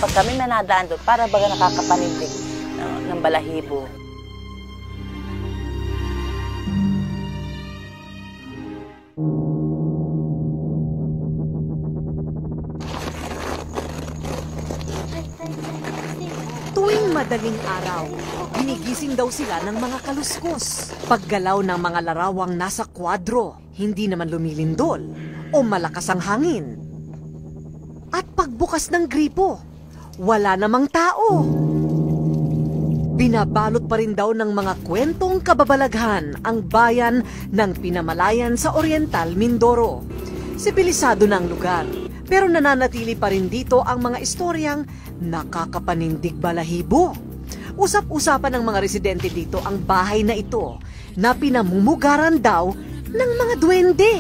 Pag kami nanadaan doon, para baga nakakapanindig ng balahibo. Tuwing madaling araw, ginigising daw sila ng mga kaluskos. Paggalaw ng mga larawang nasa kwadro, hindi naman lumilindol o malakas ang hangin. At pagbukas ng gripo, wala namang tao. Binabalot pa rin daw ng mga kwentong kababalaghan ang bayan ng Pinamalayan sa Oriental Mindoro. Sibilisado na ang lugar, pero nananatili pa rin dito ang mga istoryang nakakapanindig balahibo. Usap-usapan ng mga residente dito ang bahay na ito na pinamumugaran daw ng mga duwende,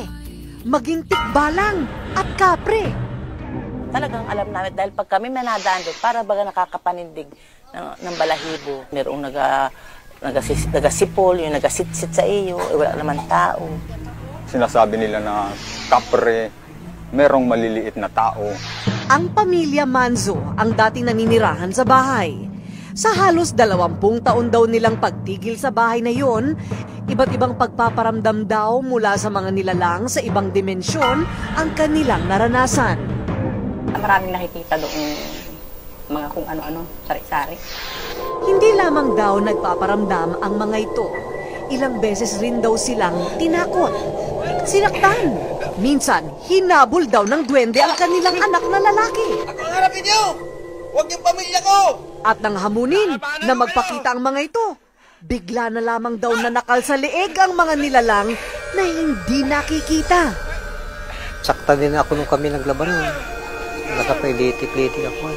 maging tikbalang at kapre. Talagang alam namin dahil pag kami nanadaan doon, para baga nakakapanindig ng balahibo. Merong nagasipol, yung nagasitsit sa iyo, wala naman tao. Sinasabi nila na kapre, merong maliliit na tao. Ang pamilya Manzo ang dating naninirahan sa bahay. Sa halos 20 taon daw nilang pagtigil sa bahay na yon, iba't ibang pagpaparamdam daw mula sa mga nilalang sa ibang dimensyon ang kanilang naranasan. Maraming nakikita doon mga kung ano-ano, sari-sari. Hindi lamang daw nagpaparamdam ang mga ito. Ilang beses rin daw silang tinakot, sinaktan. Minsan, hinabol daw ng duwende ang kanilang anak na lalaki. Ako ang harapin niyo! Huwag yung pamilya ko! At nang hamunin na magpakita ang mga ito, bigla na lamang daw nanakal sa leeg ang mga nilalang na hindi nakikita. Sakta din ako nung kami naglaban nun. Nakapay-litik-litik ako.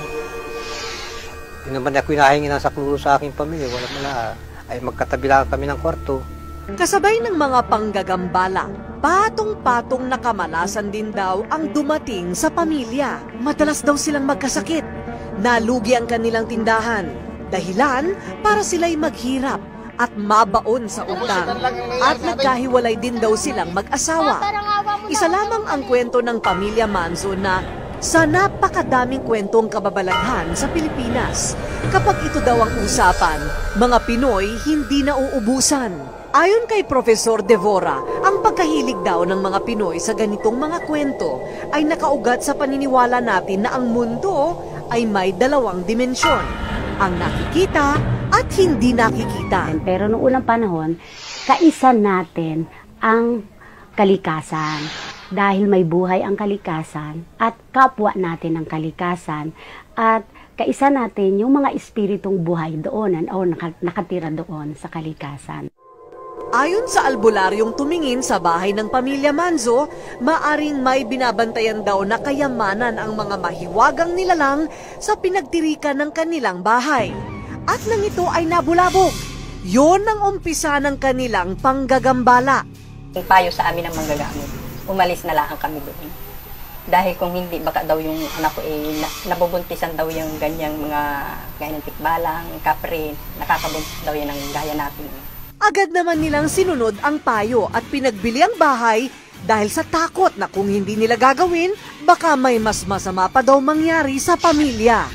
Hindi naman ako hinahingi ng sakluro sa aking pamilya. Wala ay magkatabi lang kami ng kwarto. Kasabay ng mga panggagambala, patong-patong na kamalasan din daw ang dumating sa pamilya. Madalas daw silang magkasakit. Nalugi ang kanilang tindahan. Dahilan para sila'y maghirap at mabaon sa utang. At nagkahiwalay din daw silang mag-asawa. Isa lamang ang kwento ng pamilya Manzo na sa napakadaming kwentong kababalaghan sa Pilipinas. Kapag ito daw ang usapan, mga Pinoy hindi nauubusan. Ayon kay Profesor Devora, ang pagkahilig daw ng mga Pinoy sa ganitong mga kwento ay nakaugat sa paniniwala natin na ang mundo ay may dalawang dimensyon, ang nakikita at hindi nakikita. Pero noong unang panahon, kaisa natin ang kalikasan. Dahil may buhay ang kalikasan at kapwa natin ang kalikasan at kaisa natin yung mga espiritong buhay doon o nakatira doon sa kalikasan. Ayon sa albularyong tumingin sa bahay ng pamilya Manzo, maaring may binabantayan daw na kayamanan ang mga mahiwagang nilalang sa pinagtirikan ng kanilang bahay. At nang ito ay nabulabog, yon ang umpisa ng kanilang panggagambala. Yung payo sa amin ng manggagamot, umalis na lang kami doon. Dahil kung hindi, baka daw yung anak ko nabubuntisan daw yung ganyang mga gaya ng tikbalang, kapre, nakakabuntis daw yan ng gaya natin. Agad naman nilang sinunod ang payo at pinagbili ang bahay dahil sa takot na kung hindi nila gagawin, baka may mas masama pa daw mangyari sa pamilya.